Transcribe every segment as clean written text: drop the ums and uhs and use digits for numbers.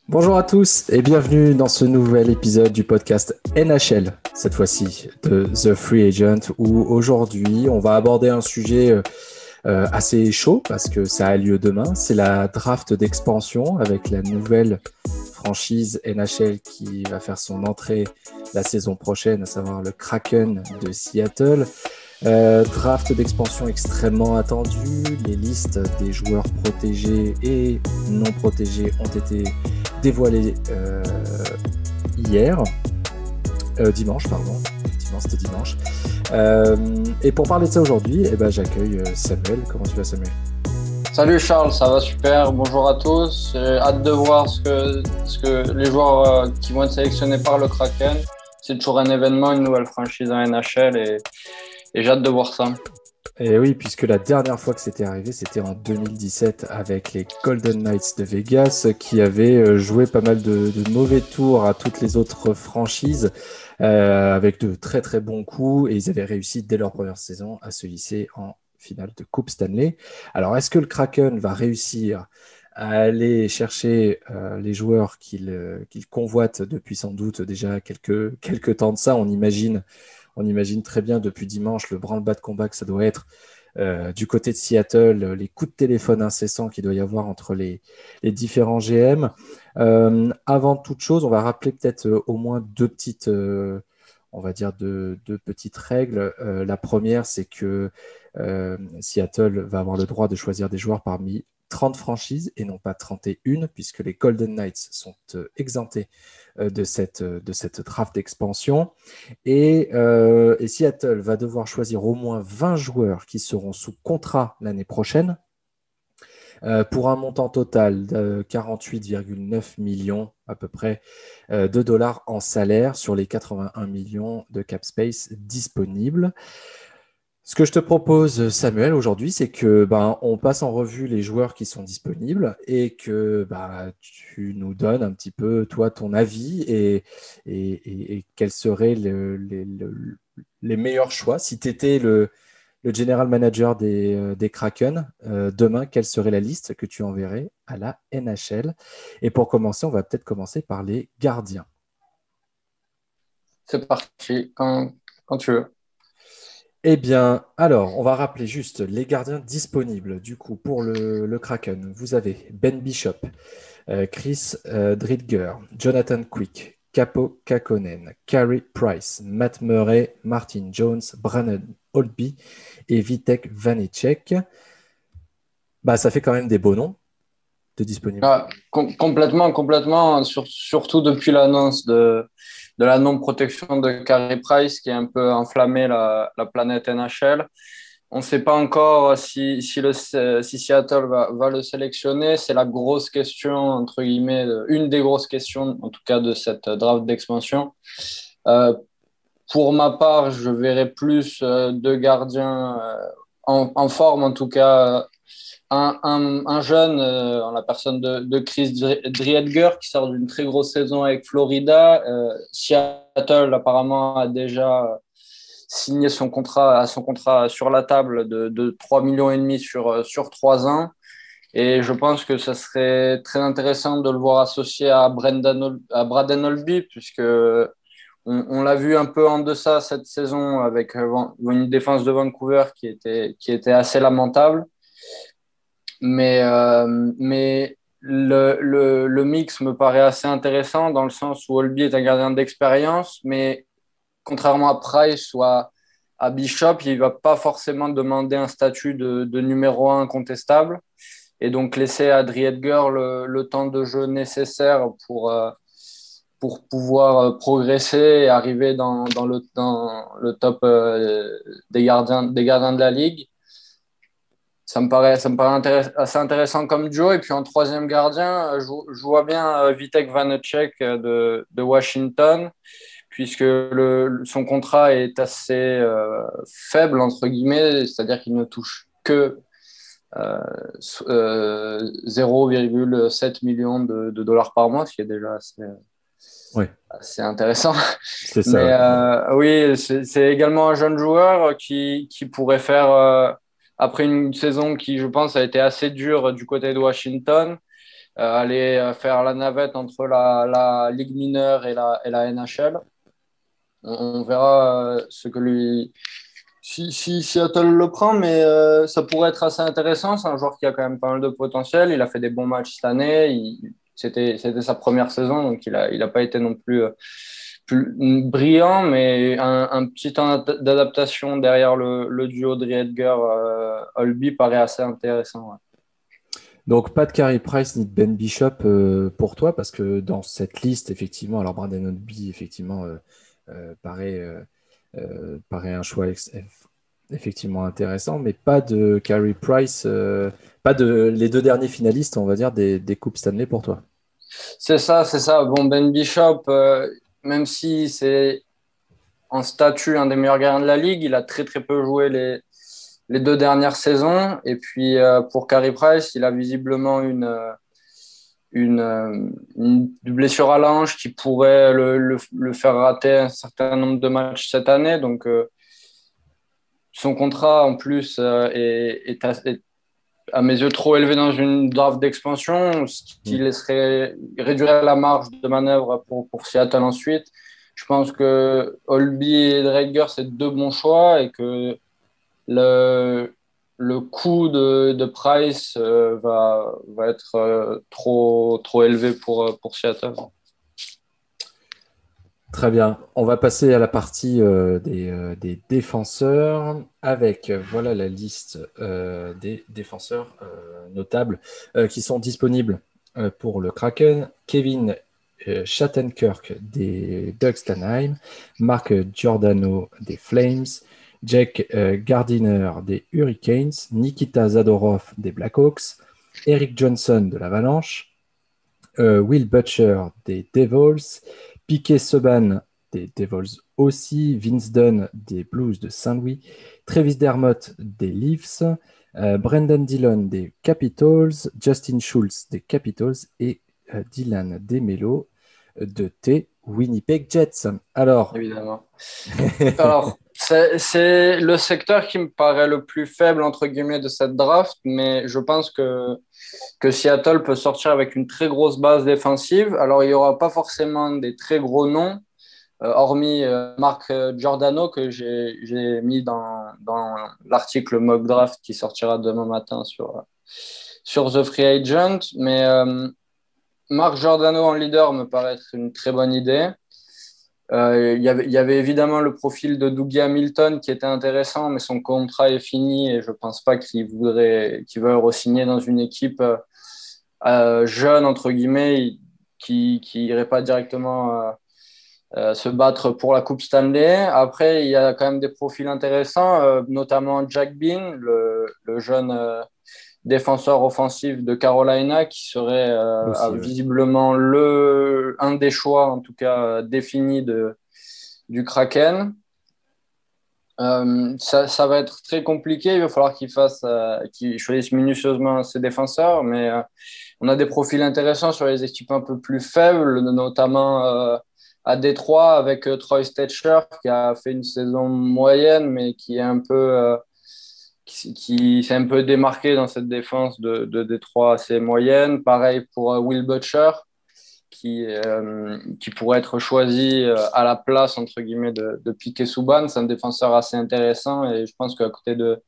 Bonjour à tous et bienvenue dans ce nouvel épisode du podcast NHL, cette fois-ci de The Free Agent, où aujourd'hui on va aborder un sujet assez chaud parce que ça a lieu demain. C'est la draft d'expansion avec la nouvelle franchise NHL qui va faire son entrée la saison prochaine, à savoir le Kraken de Seattle. Draft d'expansion extrêmement attendu. Les listes des joueurs protégés et non protégés ont été dévoilées dimanche, pardon. Effectivement, c'était dimanche. Et pour parler de ça aujourd'hui, j'accueille Samuel. Comment tu vas, Samuel ? Salut Charles, ça va super. Bonjour à tous. J'ai hâte de voir ce que les joueurs qui vont être sélectionnés par le Kraken. C'est toujours un événement, une nouvelle franchise en NHL et j'ai hâte de voir ça. Et oui, puisque la dernière fois que c'était arrivé, c'était en 2017 avec les Golden Knights de Vegas qui avaient joué pas mal de mauvais tours à toutes les autres franchises avec de très très bons coups et ils avaient réussi dès leur première saison à se hisser en finale de Coupe Stanley. Alors, est-ce que le Kraken va réussir à aller chercher les joueurs qu'il convoite depuis sans doute déjà quelques temps de ça? On imagine très bien depuis dimanche le branle-bas de combat que ça doit être du côté de Seattle, les coups de téléphone incessants qu'il doit y avoir entre les différents GM. Avant toute chose, on va rappeler peut-être au moins deux petites règles. La première, c'est que Seattle va avoir le droit de choisir des joueurs parmi 30 franchises et non pas 31, puisque les Golden Knights sont exemptés de cette draft d'expansion. Et Seattle va devoir choisir au moins 20 joueurs qui seront sous contrat l'année prochaine pour un montant total de 48,9 millions à peu près de dollars en salaire sur les 81 millions de cap space disponibles. Ce que je te propose, Samuel, aujourd'hui, c'est que on passe en revue les joueurs qui sont disponibles et que tu nous donnes un petit peu, toi, ton avis et quels seraient les meilleurs choix. Si tu étais le general manager des Kraken, demain, quelle serait la liste que tu enverrais à la NHL? Et pour commencer, on va peut-être commencer par les gardiens. C'est parti, quand tu veux. Eh bien, alors, on va rappeler juste les gardiens disponibles. Du coup, pour le Kraken, vous avez Ben Bishop, Chris Driedger, Jonathan Quick, Capo Kakkonen, Carey Price, Matt Murray, Martin Jones, Brandon Holtby et Vitek Vanecek. Ça fait quand même des beaux noms de disponibles. Complètement, surtout depuis l'annonce de la non-protection de Carey Price qui a un peu enflammé la planète NHL. On ne sait pas encore si Seattle va le sélectionner. C'est la grosse question, entre guillemets, une des grosses questions, en tout cas, de cette draft d'expansion. Pour ma part, je verrais plus deux gardiens en forme, en tout cas. Un jeune, en la personne de Chris Driedger, qui sort d'une très grosse saison avec Florida. Seattle, apparemment, a déjà signé son contrat sur la table de 3,5 millions sur 3 ans. Et je pense que ça serait très intéressant de le voir associé à Braden Holtby, puisque on l'a vu un peu en deçà cette saison avec une défense de Vancouver qui était assez lamentable. Mais le mix me paraît assez intéressant dans le sens où Holtby est un gardien d'expérience, mais contrairement à Price ou à Bishop, il ne va pas forcément demander un statut de numéro 1 incontestable. Et donc laisser à Driedger le temps de jeu nécessaire pour pouvoir progresser et arriver dans le top des gardiens de la ligue. Ça me paraît assez intéressant comme Joe. Et puis en troisième gardien, je vois bien Vitek Vanecek de Washington, puisque son contrat est assez faible, entre guillemets, c'est-à-dire qu'il ne touche que 0,7 millions de dollars par mois, ce qui est déjà Ouais, assez intéressant. c'est ça. Mais Ouais. oui, c'est également un jeune joueur qui pourrait faire, après une saison qui, je pense, a été assez dure du côté de Washington, aller faire la navette entre la Ligue mineure et la NHL. On verra ce que lui. Si Seattle le prend, mais ça pourrait être assez intéressant. C'est un joueur qui a quand même pas mal de potentiel. Il a fait des bons matchs cette année. C'était sa première saison, donc il a pas été non plus, plus brillant, mais un petit temps d'adaptation derrière le duo de Edgar Holby paraît assez intéressant. Ouais. Donc, pas de Carey Price ni de Ben Bishop pour toi, parce que dans cette liste, effectivement, alors Brandon Oldby, effectivement, paraît un choix effectivement intéressant, mais pas de Carey Price, pas de les deux derniers finalistes, on va dire, des Coupes Stanley pour toi. C'est ça, c'est ça. Bon, Ben Bishop, même si c'est en statut un des meilleurs gardiens de la ligue, il a très très peu joué les 2 dernières saisons. Et puis pour Carey Price, il a visiblement une blessure à l'ange qui pourrait le faire rater un certain nombre de matchs cette année. Donc son contrat en plus est à mes yeux trop élevé dans une draft d'expansion, ce qui Mm. réduirait la marge de manœuvre pour Seattle ensuite. Je pense que Holby et Dreger, c'est deux bons choix et que le, le coût de Price va être trop élevé pour Seattle. Très bien. On va passer à la partie des défenseurs avec, voilà la liste des défenseurs notables qui sont disponibles pour le Kraken. Kevin Shattenkirk des Ducks d'Anaheim, Mark Giordano des Flames, Jake Gardiner des Hurricanes, Nikita Zadorov des Blackhawks, Eric Johnson de l'Avalanche, Will Butcher des Devils, Piquet Subban des Devils aussi, Vince Dunn des Blues de Saint-Louis, Travis Dermott des Leafs, Brendan Dillon des Capitals, Justin Schultz des Capitals et Dylan DeMelo de T Winnipeg Jets. Alors, Évidemment. Alors, c'est le secteur qui me paraît le plus faible, entre guillemets, de cette draft, mais je pense que Seattle peut sortir avec une très grosse base défensive. Alors, il n'y aura pas forcément des très gros noms, hormis Marc Giordano, que j'ai mis dans l'article mock draft qui sortira demain matin sur The Free Agent. Mais Marc Giordano en leader me paraît être une très bonne idée. Il y avait évidemment le profil de Dougie Hamilton qui était intéressant, mais son contrat est fini et je ne pense pas qu'il veuille re-signer dans une équipe jeune, entre guillemets, qui n'irait pas directement se battre pour la Coupe Stanley. Après, il y a quand même des profils intéressants, notamment Jack Bean, le jeune défenseur offensif de Carolina, qui serait aussi, ouais. visiblement un des choix, en tout cas définis du Kraken. Ça va être très compliqué. Il va falloir qu'il choisisse minutieusement ses défenseurs, mais on a des profils intéressants sur les équipes un peu plus faibles, notamment à Détroit avec Troy Stecher qui a fait une saison moyenne, mais qui est un peu qui s'est un peu démarqué dans cette défense de Détroit assez moyenne. Pareil pour Will Butcher qui pourrait être choisi à la place, entre guillemets, de Piquet Subban. C'est un défenseur assez intéressant et je pense qu'à côté de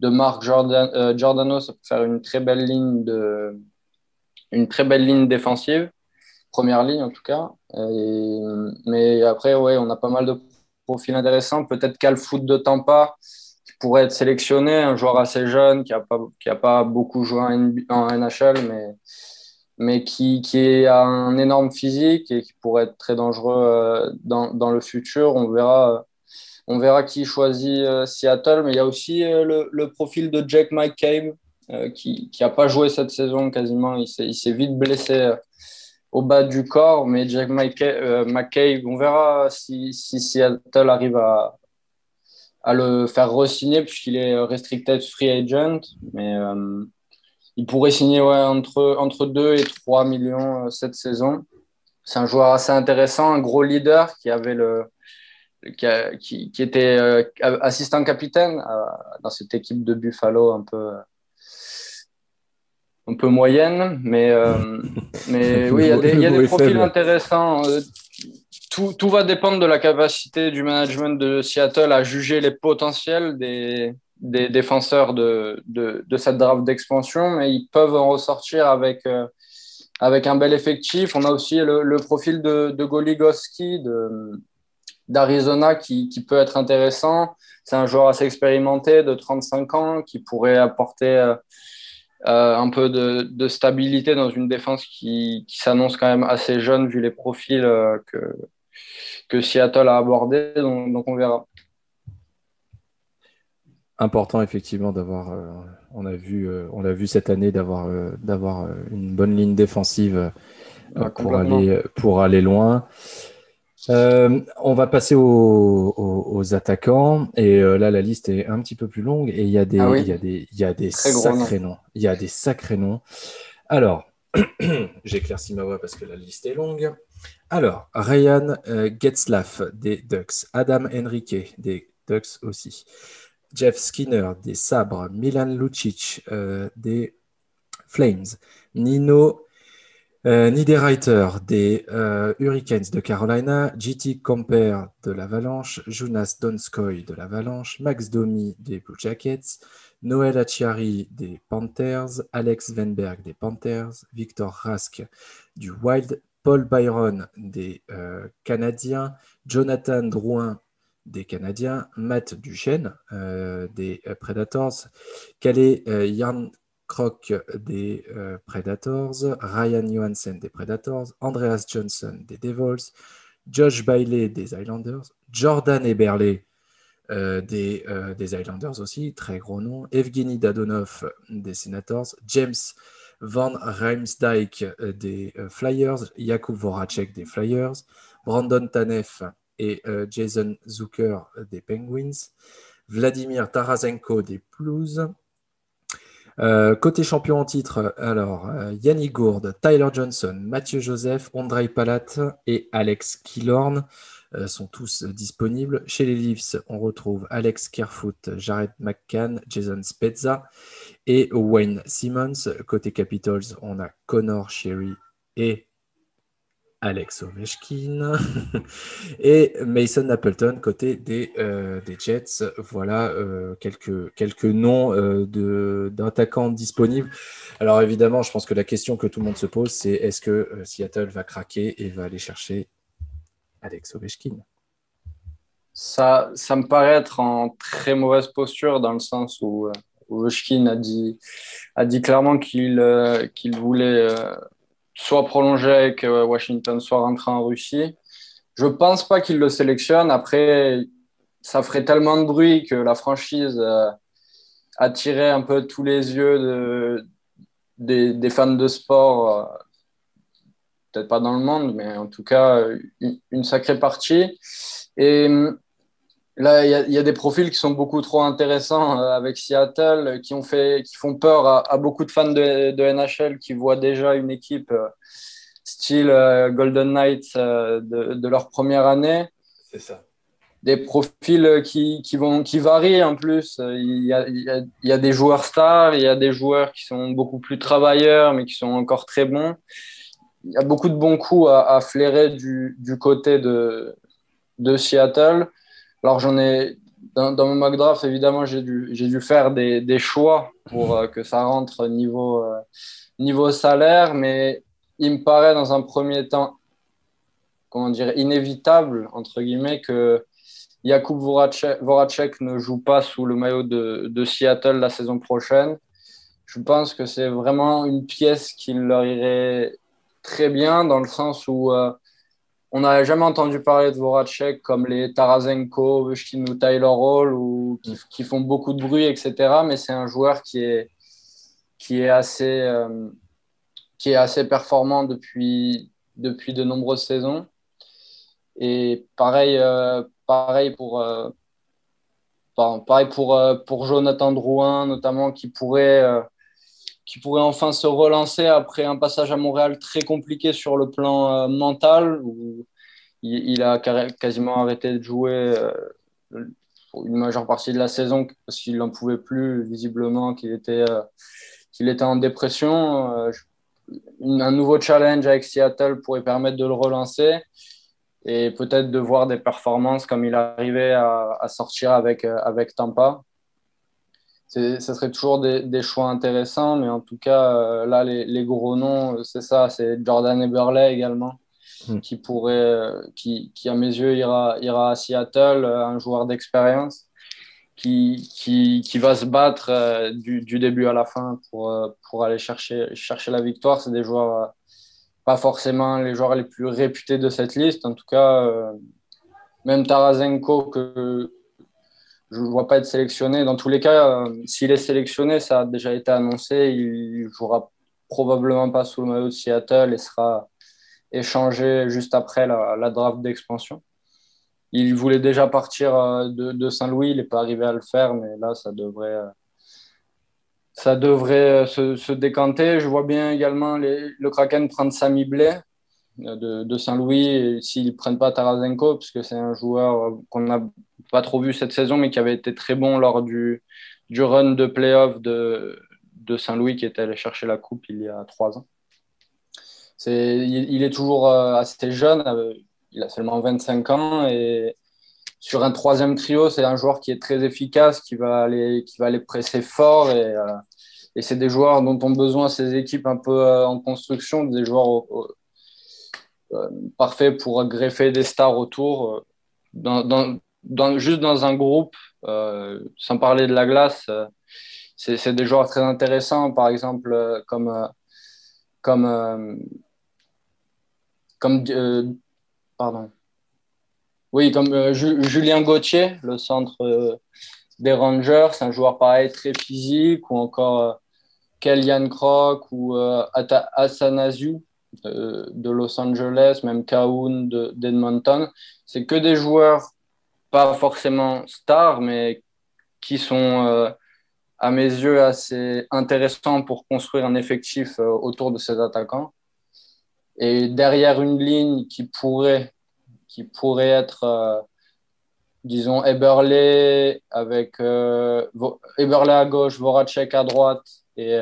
Mark Giordano, ça peut faire une très belle ligne défensive, première ligne en tout cas. Mais après, ouais, on a pas mal de profils intéressants. Peut-être Cal Foot de Tampa qui pourrait être sélectionné, un joueur assez jeune qui a pas beaucoup joué en NHL, mais qui a un énorme physique et qui pourrait être très dangereux dans le futur. On verra qui choisit Seattle, mais il y a aussi le profil de Jake McCabe qui n'a pas joué cette saison quasiment. Il s'est vite blessé au bas du corps, mais Jake McCabe, on verra si Seattle arrive à le faire re-signer puisqu'il est restricted free agent. Mais il pourrait signer entre 2 et 3 millions cette saison. C'est un joueur assez intéressant, un gros leader qui était assistant capitaine dans cette équipe de Buffalo un peu moyenne. Mais oui, il Le y a mot des est profils faible. intéressants. Tout va dépendre de la capacité du management de Seattle à juger les potentiels des défenseurs de cette draft d'expansion, mais ils peuvent en ressortir avec un bel effectif. On a aussi le profil de Goligoski d'Arizona qui peut être intéressant. C'est un joueur assez expérimenté de 35 ans qui pourrait apporter un peu de stabilité dans une défense qui s'annonce quand même assez jeune vu les profils que Seattle a abordés. Donc on verra. Important effectivement d'avoir, on l'a vu cette année d'avoir une bonne ligne défensive Complètement. pour aller loin. On va passer aux attaquants et là la liste est un petit peu plus longue et Ah oui, il y a des très gros nom. sacrés noms. Il y a des sacrés noms. Alors, j'éclaircis ma voix parce que la liste est longue. Alors, Ryan Getzlaff des Ducks, Adam Henrique des Ducks aussi, Jeff Skinner des Sabres, Milan Lucic des Flames, Nino Niederreiter des Hurricanes de Carolina, JT Compher de l'Avalanche, Jonas Donskoy de l'Avalanche, Max Domi des Blue Jackets, Noel Acciari des Panthers, Alex Wenberg des Panthers, Victor Rask du Wild, Paul Byron des Canadiens, Jonathan Drouin des Canadiens, Matt Duchesne des Predators, Calais Yarn Croc des Predators, Ryan Johansen des Predators, Andreas Johnson des Devils, Josh Bailey des Islanders, Jordan Eberle des Islanders aussi, très gros nom, Evgeny Dadonov des Senators, James Van Riemsdyk des Flyers, Jakub Voracek des Flyers, Brandon Tanev et Jason Zucker des Penguins, Vladimir Tarasenko des Blues, côté champion en titre, alors Yannick Gourde, Tyler Johnson, Mathieu Joseph, Ondrej Palat et Alex Killorn sont tous disponibles. Chez les Leafs, on retrouve Alex Kerfoot, Jared McCann, Jason Spezza et Wayne Simmons. Côté Capitals, on a Connor Sherry et Alex Ovechkin et Mason Appleton côté des Jets. Voilà quelques noms d'attaquants disponibles. Alors évidemment, je pense que la question que tout le monde se pose, c'est est-ce que Seattle va craquer et va aller chercher Alex Ovechkin? Ça me paraît être en très mauvaise posture dans le sens où Ovechkin a dit clairement qu'il voulait soit prolonger avec Washington, soit rentrer en Russie. Je pense pas qu'il le sélectionne. Après, ça ferait tellement de bruit que la franchise attirait un peu tous les yeux des fans de sport, peut-être pas dans le monde, mais en tout cas, une sacrée partie. Et là, il y a des profils qui sont beaucoup trop intéressants avec Seattle, qui font peur à beaucoup de fans de NHL qui voient déjà une équipe style Golden Knights de leur première année. C'est ça. Des profils qui varient en plus. Il y a des joueurs stars, il y a des joueurs qui sont beaucoup plus travailleurs, mais qui sont encore très bons. Il y a beaucoup de bons coups à flairer du côté de Seattle. Alors, dans mon mock draft, évidemment, j'ai dû faire des choix pour que ça rentre niveau salaire, mais il me paraît dans un premier temps, comment dire, inévitable, entre guillemets, que Jakub Voracek ne joue pas sous le maillot de Seattle la saison prochaine. Je pense que c'est vraiment une pièce qui leur irait très bien dans le sens où on n'avait jamais entendu parler de Voracek comme les Tarasenko, Ovechkin ou Tyler Hall qui font beaucoup de bruit, etc. Mais c'est un joueur qui est qui est assez performant depuis de nombreuses saisons. Et pareil pareil pour Jonathan Drouin, notamment, qui pourrait enfin se relancer après un passage à Montréal très compliqué sur le plan mental, où il a quasiment arrêté de jouer pour une majeure partie de la saison parce qu'il n'en pouvait plus, visiblement, qu'il était en dépression. Un nouveau challenge avec Seattle pourrait permettre de le relancer et peut-être de voir des performances comme il arrivait à sortir avec Tampa. Ce serait toujours des choix intéressants, mais en tout cas, là, les gros noms, c'est ça, c'est Jordan Eberle également, qui pourrait, qui à mes yeux ira à Seattle, un joueur d'expérience, qui va se battre du début à la fin pour aller chercher la victoire. C'est des joueurs, pas forcément les joueurs les plus réputés de cette liste, en tout cas, même Tarasenko, que je ne vois pas être sélectionné. Dans tous les cas, s'il est sélectionné, ça a déjà été annoncé. Il ne jouera probablement pas sous le maillot de Seattle et sera échangé juste après la draft d'expansion. Il voulait déjà partir de Saint-Louis. Il n'est pas arrivé à le faire, mais là, ça devrait se décanter. Je vois bien également le Kraken prendre Sami Blais de Saint-Louis, s'ils ne prennent pas Tarasenko, puisque c'est un joueur qu'on n'a pas trop vu cette saison, mais qui avait été très bon lors du run de playoff de Saint-Louis, qui était allé chercher la coupe il y a 3 ans. Il est toujours assez jeune, il a seulement 25 ans, et sur un troisième trio, c'est un joueur qui est très efficace, qui va aller presser fort, et c'est des joueurs dont ont besoin ces équipes un peu en construction, des joueurs parfait pour greffer des stars autour. Juste dans un groupe, sans parler de la glace, c'est des joueurs très intéressants, par exemple, pardon. Oui, comme Julien Gauthier, le centre des Rangers, c'est un joueur pareil, très physique, ou encore Kellyan Krok ou Athanasiou de Los Angeles, même Kaoun d'Edmonton. C'est que des joueurs pas forcément stars, mais qui sont, à mes yeux, assez intéressants pour construire un effectif autour de ces attaquants. Et derrière une ligne qui pourrait être, disons, Eberle avec Eberle à gauche, Voracek à droite et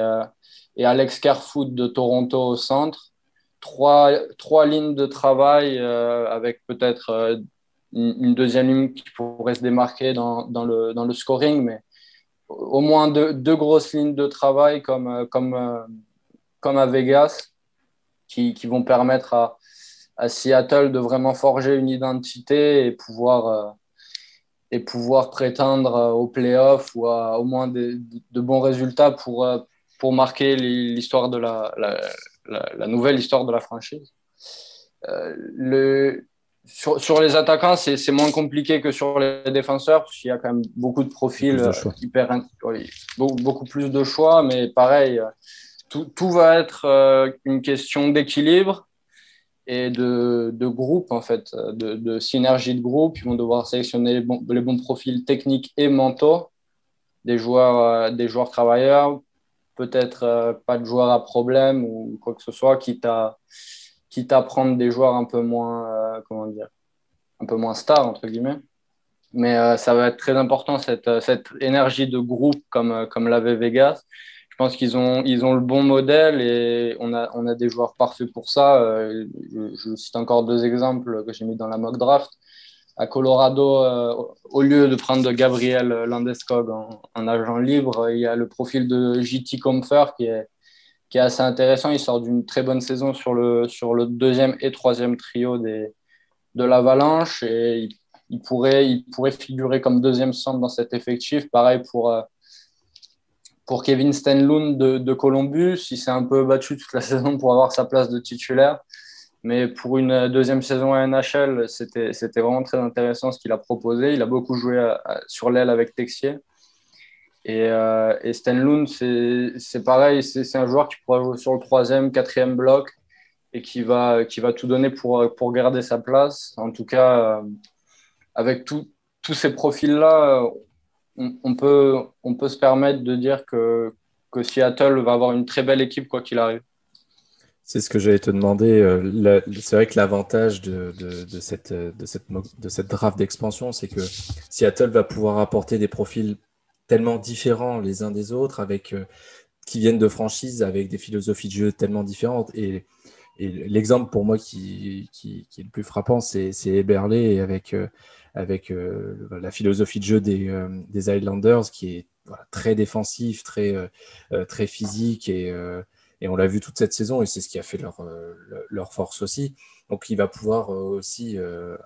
Alex Kerfoot de Toronto au centre. Trois lignes de travail avec peut-être une deuxième ligne qui pourrait se démarquer dans le scoring, mais au moins deux grosses lignes de travail comme à Vegas qui vont permettre à Seattle de vraiment forger une identité et pouvoir prétendre aux playoffs ou au moins de bons résultats pour marquer l'histoire de la nouvelle histoire de la franchise. Sur les attaquants, c'est moins compliqué que sur les défenseurs, parce qu'il y a quand même beaucoup de profils beaucoup plus de choix, mais pareil, tout va être une question d'équilibre et de groupe, en fait, de synergie de groupe. Ils vont devoir sélectionner les bons profils techniques et mentaux, des joueurs travailleurs, peut-être pas de joueurs à problème ou quoi que ce soit, quitte à prendre des joueurs un peu moins, un peu moins stars, entre guillemets. Mais ça va être très important, cette énergie de groupe comme l'avait Vegas. Je pense qu'ils ont le bon modèle et on a des joueurs parfaits pour ça. Je cite encore 2 exemples que j'ai mis dans la mock draft. À Colorado, au lieu de prendre Gabriel Landeskog en agent libre, il y a le profil de JT Compher qui est assez intéressant. Il sort d'une très bonne saison sur le deuxième et troisième trio de l'Avalanche et il pourrait figurer comme deuxième centre dans cet effectif. Pareil pour Kevin Stenlund de Columbus. Il s'est un peu battu toute la saison pour avoir sa place de titulaire. Mais pour une deuxième saison à NHL, c'était vraiment très intéressant ce qu'il a proposé. Il a beaucoup joué sur l'aile avec Texier. Et Stenlund, c'est pareil, c'est un joueur qui pourra jouer sur le 3e, 4e bloc et qui va tout donner pour garder sa place. En tout cas, avec tous ces profils-là, on peut se permettre de dire que Seattle va avoir une très belle équipe quoi qu'il arrive. C'est ce que j'allais te demander. C'est vrai que l'avantage de cette draft d'expansion, c'est que Seattle va pouvoir apporter des profils tellement différents les uns des autres, qui viennent de franchises avec des philosophies de jeu tellement différentes. Et l'exemple pour moi qui est le plus frappant, c'est Eberle avec la philosophie de jeu des Highlanders qui est voilà, très défensif, très physique et on l'a vu toute cette saison et c'est ce qui a fait leur force aussi. Donc il va pouvoir aussi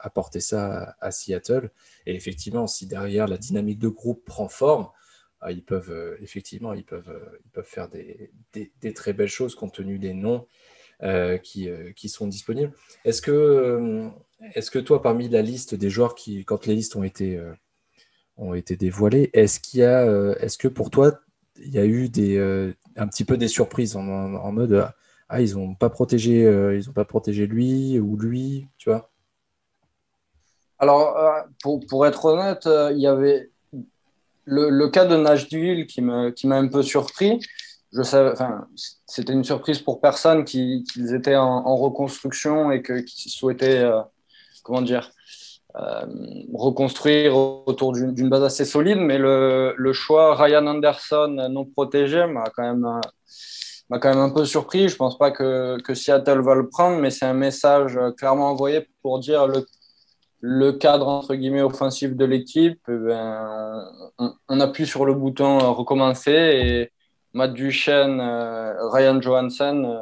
apporter ça à Seattle. Et effectivement, si derrière la dynamique de groupe prend forme, ils peuvent effectivement ils peuvent faire des très belles choses compte tenu des noms qui sont disponibles. Est-ce que toi, parmi la liste des joueurs quand les listes ont été dévoilées, est-ce que pour toi, il y a eu un petit peu des surprises en mode ils n'ont pas protégé lui ou lui, tu vois? Alors, pour être honnête, il y avait le cas de Nashville qui m'a un peu surpris. Je savais, enfin, c'était une surprise pour personne qu'ils étaient en reconstruction et qu'ils souhaitaient, comment dire, euh, reconstruire autour d'une base assez solide. Mais le choix Ryan Anderson non protégé m'a quand même un peu surpris. Je pense pas que Seattle va le prendre, mais c'est un message clairement envoyé pour dire le cadre entre guillemets offensif de l'équipe, on appuie sur le bouton recommencer et Matt Duchene, Ryan Johansson,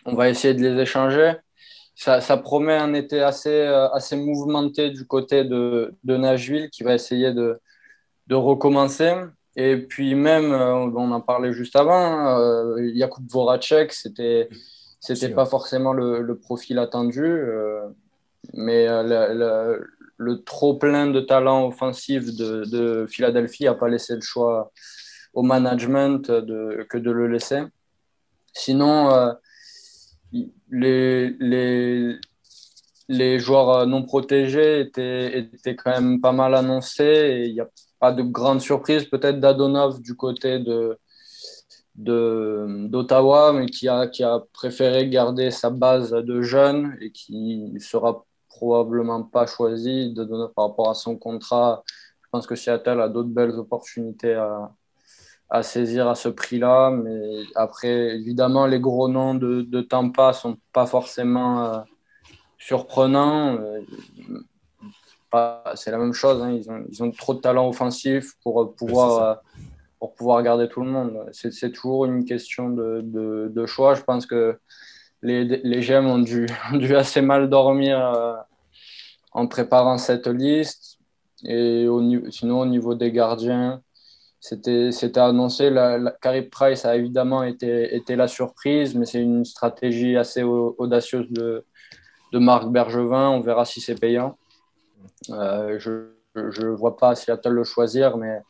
on va essayer de les échanger. Ça promet un été assez mouvementé du côté de Nashville qui va essayer de recommencer. Et puis même, on en parlait juste avant, Jakub Voracek, c'était Ouais. pas forcément le profil attendu. Mais le trop plein de talent offensif de Philadelphie n'a pas laissé le choix au management que de le laisser. Sinon, les, les, les joueurs non protégés étaient quand même pas mal annoncés et il n'y a pas de grande surprise. Peut-être d'Adonov du côté d'Ottawa, mais qui a préféré garder sa base de jeunes et qui sera probablement pas choisi par rapport à son contrat. Je pense que Seattle a d'autres belles opportunités à saisir à ce prix-là. Mais après, évidemment, les gros noms de Tampa sont pas forcément surprenants. C'est la même chose. Hein. Ils ont trop de talent offensif pour pouvoir garder tout le monde. C'est toujours une question de choix. Je pense que les GM ont dû assez mal dormir en préparant cette liste. Et sinon, au niveau des gardiens, c'était annoncé. Carey Price a évidemment été la surprise, mais c'est une stratégie assez audacieuse de Marc Bergevin. On verra si c'est payant. Je ne vois pas Seattle le choisir, mais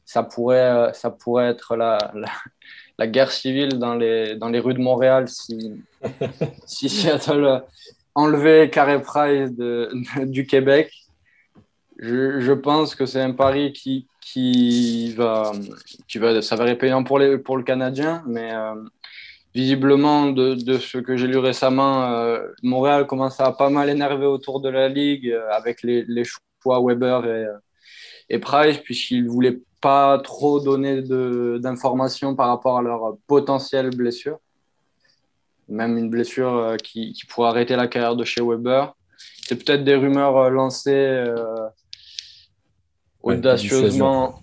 ça pourrait être la guerre civile dans les rues de Montréal si Seattle enlevait Carey Price du Québec. Je pense que c'est un pari qui va s'avérer payant pour le Canadien, mais visiblement, de ce que j'ai lu récemment, Montréal commence à pas mal énerver autour de la Ligue avec les choix Weber et Price, puisqu'ils ne voulaient pas trop donner d'informations par rapport à leur potentielle blessure. Même une blessure qui pourrait arrêter la carrière de chez Weber. C'est peut-être des rumeurs lancées audacieusement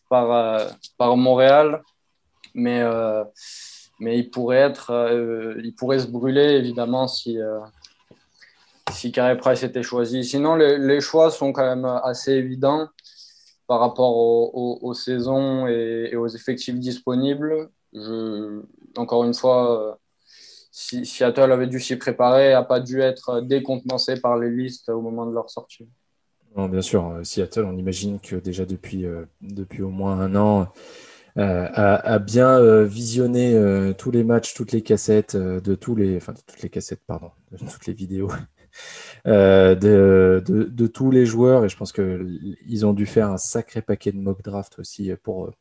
par Montréal, mais il pourrait se brûler évidemment si Carey Price était choisi. Sinon, les choix sont quand même assez évidents par rapport aux saisons et aux effectifs disponibles. Encore une fois, si Seattle avait dû s'y préparer, n'a pas dû être décontenancé par les listes au moment de leur sortie. Non, bien sûr, Seattle, on imagine que déjà depuis au moins un an, a bien visionné tous les matchs, toutes les cassettes, enfin toutes les cassettes, pardon, de toutes les vidéos de tous les joueurs. Et je pense qu'ils ont dû faire un sacré paquet de mock draft aussi pour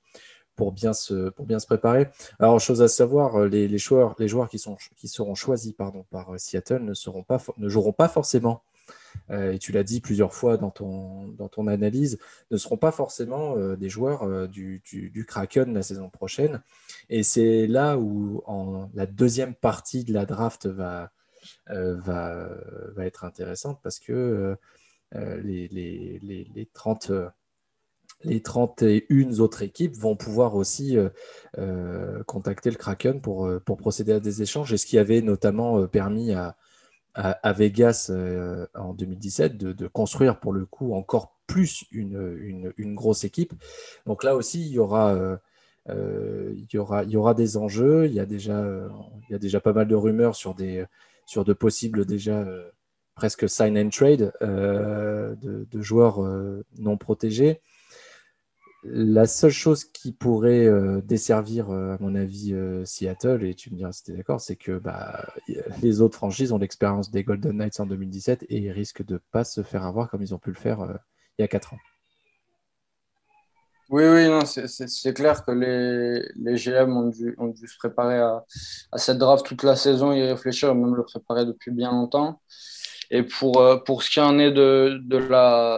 bien se préparer. Alors, chose à savoir, les joueurs qui seront choisis par Seattle ne joueront pas forcément, et tu l'as dit plusieurs fois dans ton analyse, ne seront pas forcément des joueurs du Kraken la saison prochaine. Et c'est là où la deuxième partie de la draft va être intéressante, parce que les 31 autres équipes vont pouvoir aussi contacter le Kraken pour procéder à des échanges, et ce qui avait notamment permis à Vegas en 2017 de construire pour le coup encore plus une grosse équipe. Donc là aussi, il y aura des enjeux. Il y a déjà pas mal de rumeurs sur de possibles déjà presque sign and trade de joueurs non protégés. La seule chose qui pourrait desservir, à mon avis, Seattle, et tu me diras si tu es d'accord, c'est que les autres franchises ont l'expérience des Golden Knights en 2017 et ils risquent de ne pas se faire avoir comme ils ont pu le faire il y a 4 ans. Oui, non, c'est clair que les GM ont dû se préparer à cette draft toute la saison, y réfléchir, même le préparer depuis bien longtemps. Et pour ce qui en est de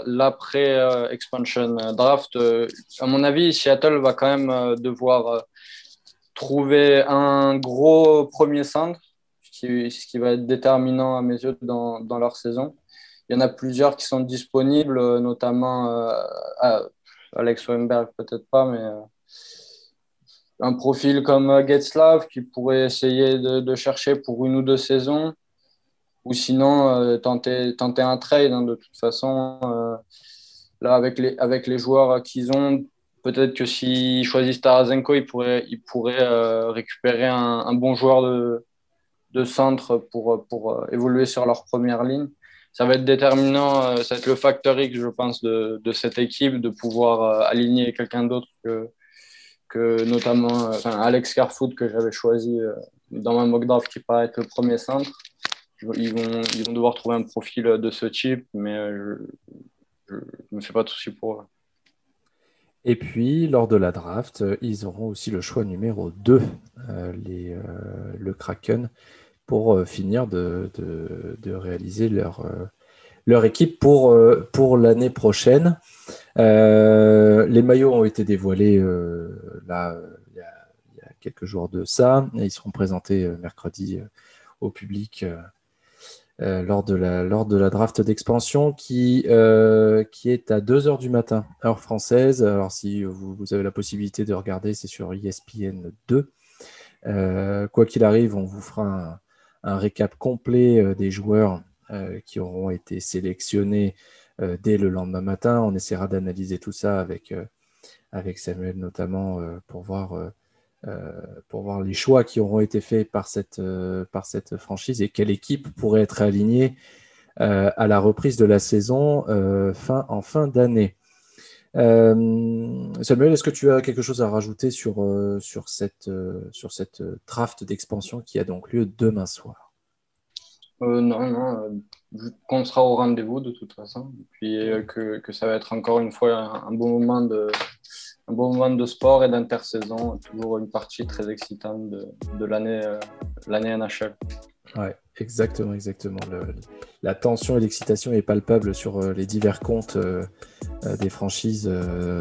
l'après-expansion draft, à mon avis, Seattle va quand même devoir trouver un gros premier centre, ce qui va être déterminant à mes yeux dans leur saison. Il y en a plusieurs qui sont disponibles, notamment Alex Wennberg, peut-être pas, mais un profil comme Getzlaf qui pourrait essayer de chercher pour 1 ou 2 saisons. Ou sinon, tenter un trade, hein, de toute façon. Là, avec les joueurs qu'ils ont, peut-être que s'ils choisissent Tarasenko, ils pourraient récupérer un bon joueur de centre pour évoluer sur leur première ligne. Ça va être déterminant, ça va être le facteur X, je pense, de cette équipe, de pouvoir aligner quelqu'un d'autre que notamment Alex Kerfoot, que j'avais choisi dans ma mock draft, qui paraît être le premier centre. Ils vont devoir trouver un profil de ce type, mais je ne me fais pas de soucis pour eux. Et puis, lors de la draft, ils auront aussi le choix numéro 2, le Kraken, pour finir de réaliser leur équipe pour l'année prochaine. Les maillots ont été dévoilés là, il y a quelques jours de ça, et ils seront présentés mercredi au public lors de la draft d'expansion qui est à 2h du matin, heure française. Alors si vous avez la possibilité de regarder, c'est sur ESPN 2. Quoi qu'il arrive, on vous fera un récap complet des joueurs qui auront été sélectionnés dès le lendemain matin. On essaiera d'analyser tout ça avec Samuel notamment pour voir les choix qui auront été faits par cette franchise et quelle équipe pourrait être alignée à la reprise de la saison en fin d'année. Samuel, est-ce que tu as quelque chose à rajouter sur cette draft d'expansion qui a donc lieu demain soir? Non, qu'on sera au rendez-vous de toute façon, et puis que ça va être encore une fois un bon moment de sport et d'intersaison, toujours une partie très excitante de l'année NHL. Ouais, exactement. La tension et l'excitation est palpable sur les divers comptes des franchises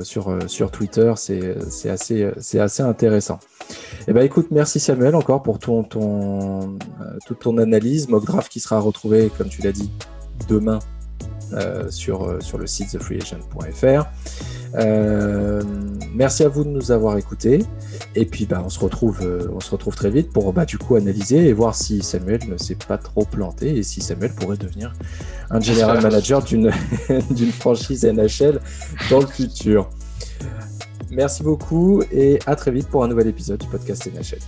sur Twitter. C'est assez intéressant. Eh ben, écoute, merci Samuel encore pour toute ton analyse. Mock draft qui sera retrouvé, comme tu l'as dit, demain sur le site thefreeagent.fr. Merci à vous de nous avoir écoutés, et puis on se retrouve très vite pour du coup analyser et voir si Samuel ne s'est pas trop planté et si Samuel pourrait devenir un general manager d'une franchise NHL dans le futur. Merci beaucoup et à très vite pour un nouvel épisode du podcast NHL.